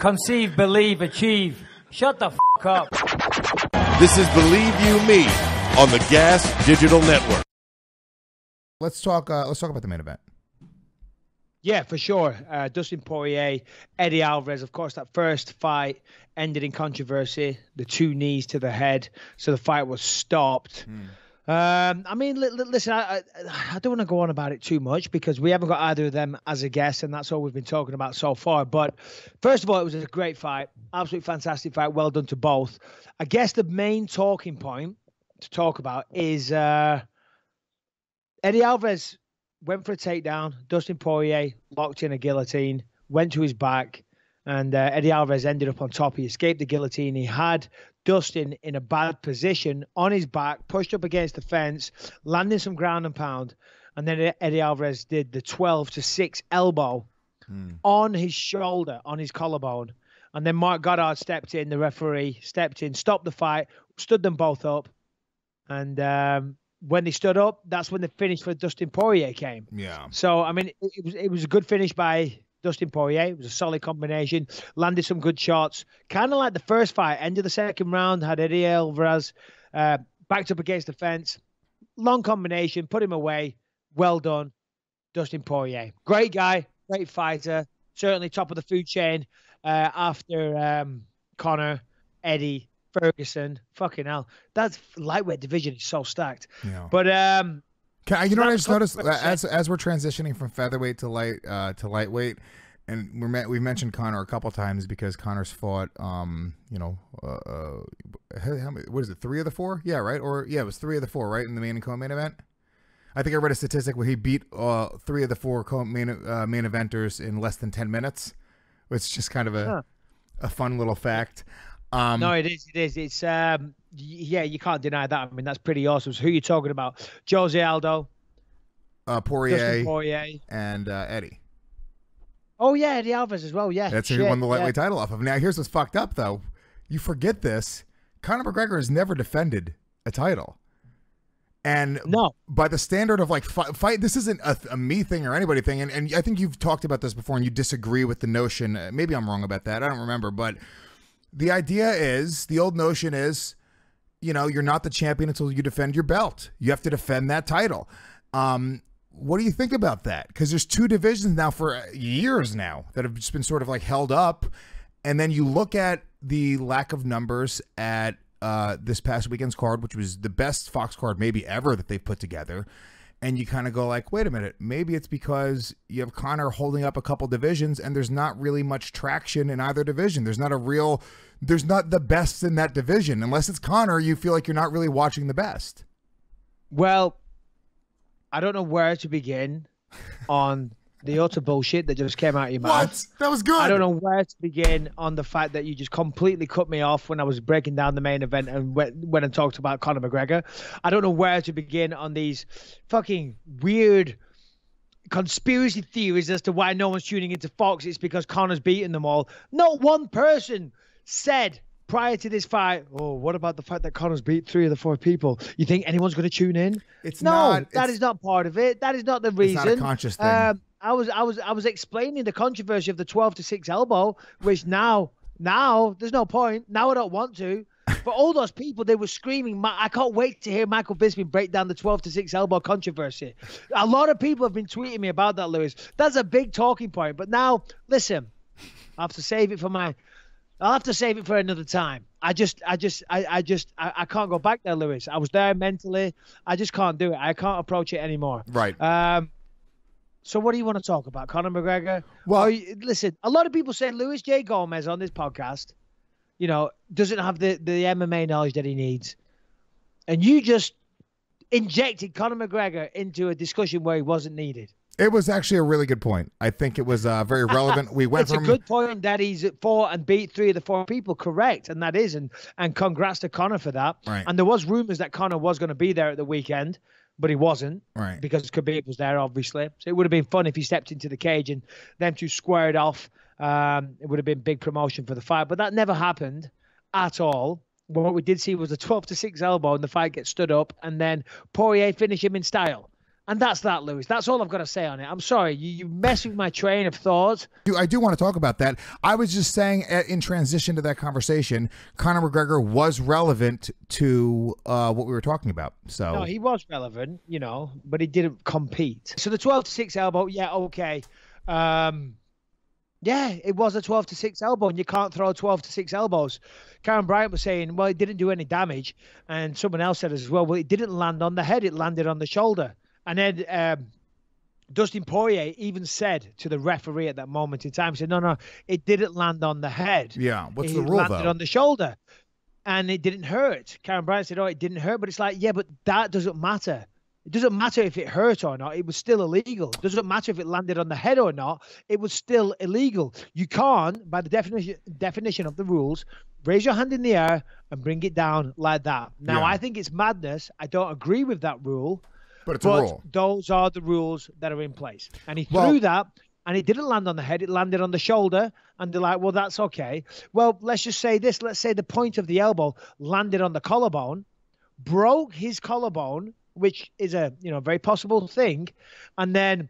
Conceive, believe, achieve. Shut the f*** up. This is Believe You Me on the Gas Digital Network. Let's talk about the main event. Yeah, for sure. Dustin Poirier, Eddie Alvarez. Of course, that first fight ended in controversy. The 2 knees to the head, so the fight was stopped. I mean, listen, I don't want to go on about it too much because we haven't got either of them as a guest, and that's all we've been talking about so far. But first of all, it was a great fight, absolutely fantastic fight. Well done to both. I guess the main talking point to talk about is Eddie Alvarez went for a takedown. Dustin Poirier locked in a guillotine, went to his back, and Eddie Alvarez ended up on top. He escaped the guillotine. He had Dustin in a bad position on his back, pushed up against the fence, landing some ground and pound. And then Eddie Alvarez did the 12-6 elbow on his shoulder, on his collarbone. And then Mark Goddard stepped in, the referee stepped in, stopped the fight, stood them both up. And when they stood up, that's when the finish for Dustin Poirier came. Yeah. So, I mean, it was a good finish by Dustin Poirier. It was a solid combination, landed some good shots. Kind of like the first fight, end of the second round, had Eddie Alvarez backed up against the fence. Long combination, put him away. Well done, Dustin Poirier. Great guy, great fighter. Certainly top of the food chain after Conor, Eddie, Ferguson. Fucking hell. That lightweight division is so stacked. Yeah. But you know what I just noticed as we're transitioning from featherweight to lightweight, and we've mentioned Conor a couple times because Conor's fought what is it, 3 of the 4? Yeah, right? Or yeah, it was 3 of the 4, right, in the main and co-main event. I think I read a statistic where he beat 3 of the 4 main eventers in less than 10 minutes. It's just kind of a fun little fact. No, it is. It's yeah, you can't deny that. I mean, that's pretty awesome. So who are you talking about? Jose Aldo, Poirier, and Eddie. Oh yeah, Eddie Alvarez as well. Yeah, that's who he won the lightweight title off of. Now here's what's fucked up though. You forget this. Conor McGregor has never defended a title. And no, by the standard of like fight, this isn't a me thing or anybody thing. And I think you've talked about this before and you disagree with the notion. Maybe I'm wrong about that. I don't remember, but the idea is, the old notion is, you're not the champion until you defend your belt. You have to defend that title. What do you think about that? Because there's 2 divisions now for years now that have just been sort of like held up. And then you look at the lack of numbers at this past weekend's card, which was the best Fox card maybe ever that they've put together. And you kind of go like, wait a minute, maybe it's because you have Conor holding up a couple divisions and there's not really much traction in either division. There's not the best in that division. Unless it's Conor, you feel like you're not really watching the best. Well, I don't know where to begin on the utter bullshit that just came out of your mouth. What? That was good. I don't know where to begin on the fact that you just completely cut me off when I was breaking down the main event and when I talked about Conor McGregor. I don't know where to begin on these fucking weird conspiracy theories as to why no one's tuning into Fox. It's because Conor's beating them all. Not one person said prior to this fight, oh, what about the fact that Conor's beat 3 of the 4 people? You think anyone's going to tune in? That is not part of it. That is not the reason. It's not a conscious thing. I was explaining the controversy of the 12-6 elbow, which now there's no point. Now I don't want to. But all those people, they were screaming. I can't wait to hear Michael Bisping break down the 12-6 elbow controversy. A lot of people have been tweeting me about that, Lewis. That's a big talking point. But now, listen, I'll have to save it for another time. I can't go back there, Lewis. I was there mentally. I just can't do it. I can't approach it anymore. Right. So what do you want to talk about? Conor McGregor? Well, listen, a lot of people say Luis J. Gomez on this podcast, doesn't have the MMA knowledge that he needs. And you just injected Conor McGregor into a discussion where he wasn't needed. It was actually a really good point. I think it was very relevant. We went it's a good point that he's fought and beat 3 of the 4 people, correct, and that is, and congrats to Conor for that. Right. And there was rumors that Conor was going to be there at the weekend, but he wasn't, right? Because Khabib was there, obviously. So it would have been fun if he stepped into the cage and them 2 squared off. It would have been big promotion for the fight, but that never happened at all. But what we did see was a 12-6 elbow, and the fight gets stood up, and then Poirier finished him in style. And that's that, Lewis. That's all I've got to say on it. I'm sorry. You mess with my train of thought. I do want to talk about that. I was just saying in transition to that conversation, Conor McGregor was relevant to what we were talking about. So no, he was relevant, you know, but he didn't compete. So the 12-6 elbow, yeah, okay. Yeah, it was a 12-6 elbow, and you can't throw 12-6 elbows. Karen Bryant was saying, well, it didn't do any damage. And someone else said as well, it didn't land on the head. It landed on the shoulder. And then Dustin Poirier even said to the referee at that moment in time, he said, no, it didn't land on the head. Yeah, what's the rule, though? It landed on the shoulder, and it didn't hurt. Karen Bryant said, it didn't hurt. But it's like, yeah, but that doesn't matter. It doesn't matter if it hurt or not. It was still illegal. It doesn't matter if it landed on the head or not. It was still illegal. You can't, by the definition of the rules, raise your hand in the air and bring it down like that. Now, I think it's madness. I don't agree with that rule. But it's a rule. Those are the rules that are in place. And he threw that, and it didn't land on the head. It landed on the shoulder. And they're like, well, that's okay. Well, let's just say this. Let's say the point of the elbow landed on the collarbone, broke his collarbone, which is a very possible thing, and then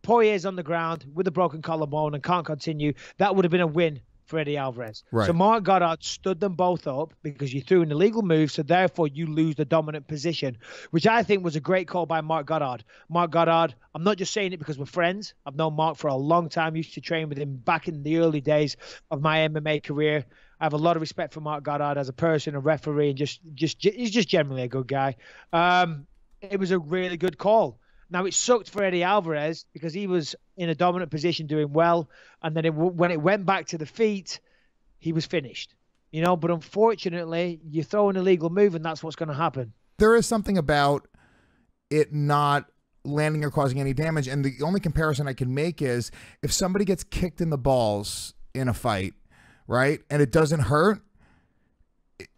Poirier's on the ground with a broken collarbone and can't continue. That would have been a win for Eddie Alvarez. Right. So Mark Goddard stood them both up because you threw an illegal move, so therefore you lose the dominant position, which I think was a great call by Mark Goddard. Mark Goddard, I'm not just saying it because we're friends. I've known Mark for a long time, used to train with him back in the early days of my MMA career. I have a lot of respect for Mark Goddard as a person, a referee, and he's just generally a good guy. It was a really good call. Now, it sucked for Eddie Alvarez because he was in a dominant position doing well. And then when it went back to the feet, he was finished. But unfortunately, you throw an illegal move and that's what's going to happen. There is something about it not landing or causing any damage. And the only comparison I can make is if somebody gets kicked in the balls in a fight, right, and it doesn't hurt,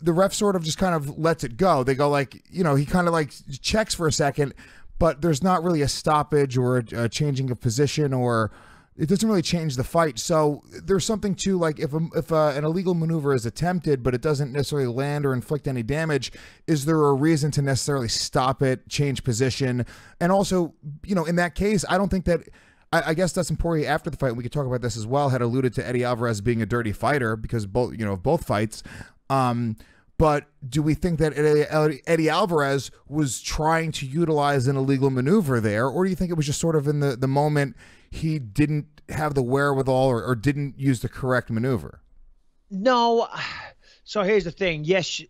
the ref sort of just kind of lets it go. They go like, he kind of like checks for a second, but there's not really a stoppage or a changing of position, or it doesn't really change the fight. So there's something to like if an illegal maneuver is attempted, but it doesn't necessarily land or inflict any damage, is there a reason to necessarily stop it, change position? And also, in that case, I don't think that, I guess Dustin Poirier after the fight, and we could talk about this as well, had alluded to Eddie Alvarez being a dirty fighter because both fights. But do we think that Eddie Alvarez was trying to utilize an illegal maneuver there, or do you think it was just sort of in the moment he didn't have the wherewithal or didn't use the correct maneuver? No. So here's the thing. Yes,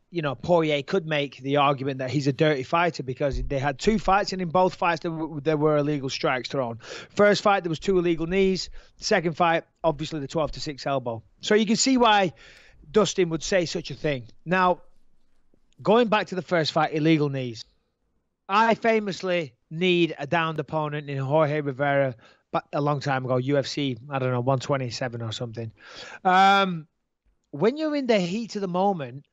Poirier could make the argument that he's a dirty fighter because they had two fights, and in both fights there were illegal strikes thrown. First fight, there was 2 illegal knees. Second fight, obviously the 12-6 elbow. So you can see why Dustin would say such a thing. Now, going back to the first fight, illegal knees. I famously kneed a downed opponent in Jorge Rivera a long time ago, UFC, 127 or something. When you're in the heat of the moment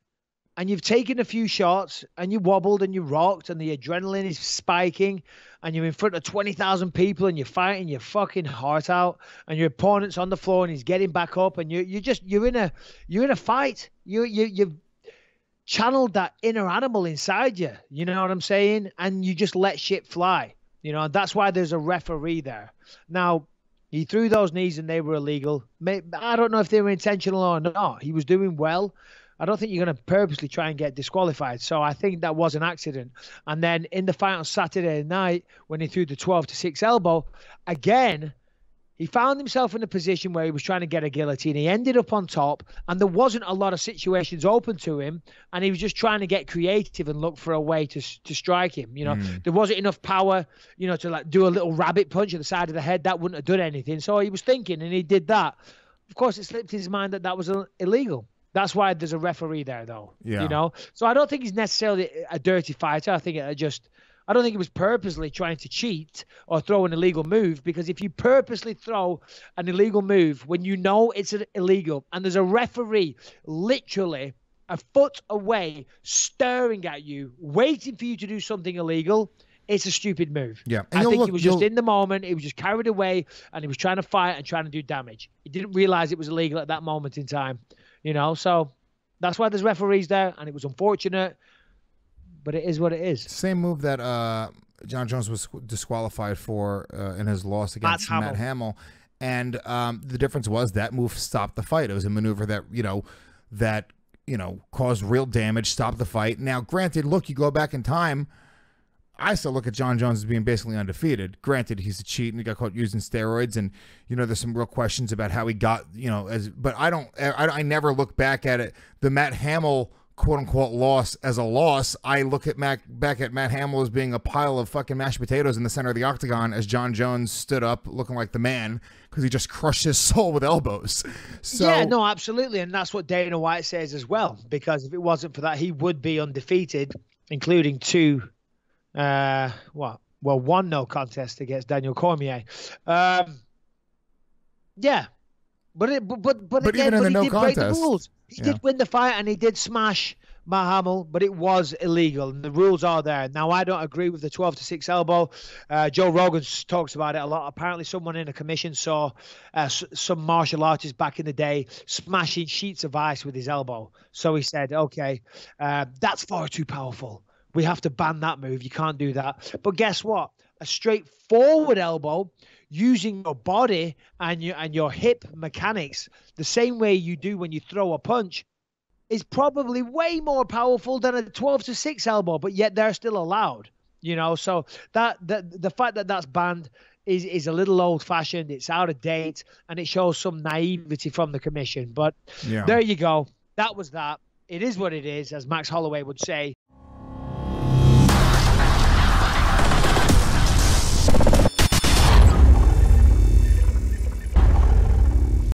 and you've taken a few shots and you wobbled and you rocked and the adrenaline is spiking and you're in front of 20,000 people and you're fighting your fucking heart out and your opponent's on the floor and he's getting back up and you're in a fight. You've channeled that inner animal inside you. You know what I'm saying? And you just let shit fly. And that's why there's a referee there. Now, he threw those knees and they were illegal. I don't know if they were intentional or not. He was doing well. I don't think you're going to purposely try and get disqualified. So I think that was an accident. And then in the fight on Saturday night, when he threw the 12-6 elbow, again, he found himself in a position where he was trying to get a guillotine. He ended up on top, and there wasn't a lot of situations open to him, and he was just trying to get creative and look for a way to strike him. There wasn't enough power, to like do a little rabbit punch at the side of the head. That wouldn't have done anything. So he was thinking, and he did that. Of course, it slipped his mind that was illegal. That's why there's a referee there, though. Yeah. So I don't think he's necessarily a dirty fighter. I don't think he was purposely trying to cheat or throw an illegal move, because if you purposely throw an illegal move when you know it's illegal and there's a referee literally a foot away staring at you, waiting for you to do something illegal, it's a stupid move. Yeah. I think he was just in the moment. He was just carried away and he was trying to fight and trying to do damage. He didn't realize it was illegal at that moment in time, so that's why there's referees there, and it was unfortunate. But it is what it is. Same move that John Jones was disqualified for in his loss against Matt Hamill. And the difference was that move stopped the fight. It was a maneuver that caused real damage, stopped the fight. Now, granted, look, you go back in time, I still look at John Jones as being basically undefeated. Granted, he's a cheat and he got caught using steroids, and there's some real questions about how he got, but I never look back at it, the Matt Hamill quote unquote loss, as a loss. I look at back at Matt Hamill as being a pile of fucking mashed potatoes in the center of the octagon as John Jones stood up looking like the man because he just crushed his soul with elbows. So yeah, no, absolutely, and that's what Dana White says as well, because if it wasn't for that, he would be undefeated, including one no contest against Daniel Cormier. Yeah, but again, even in the no he did break the contest, rules. He did win the fight and he did smash Matt Hamill, but it was illegal, and the rules are there. Now, I don't agree with the 12-6 elbow. Joe Rogan talks about it a lot. Apparently, someone in a commission saw some martial artist back in the day smashing sheets of ice with his elbow. So he said, okay, that's far too powerful. We have to ban that move. You can't do that. But guess what? A straightforward elbow using your body and your hip mechanics the same way you do when you throw a punch is probably way more powerful than a 12-6 elbow, but yet they're still allowed. So that the fact that that's banned is a little old-fashioned. It's out of date, and it shows some naivety from the commission. But there you go. That was that. It is what it is, as Max Holloway would say.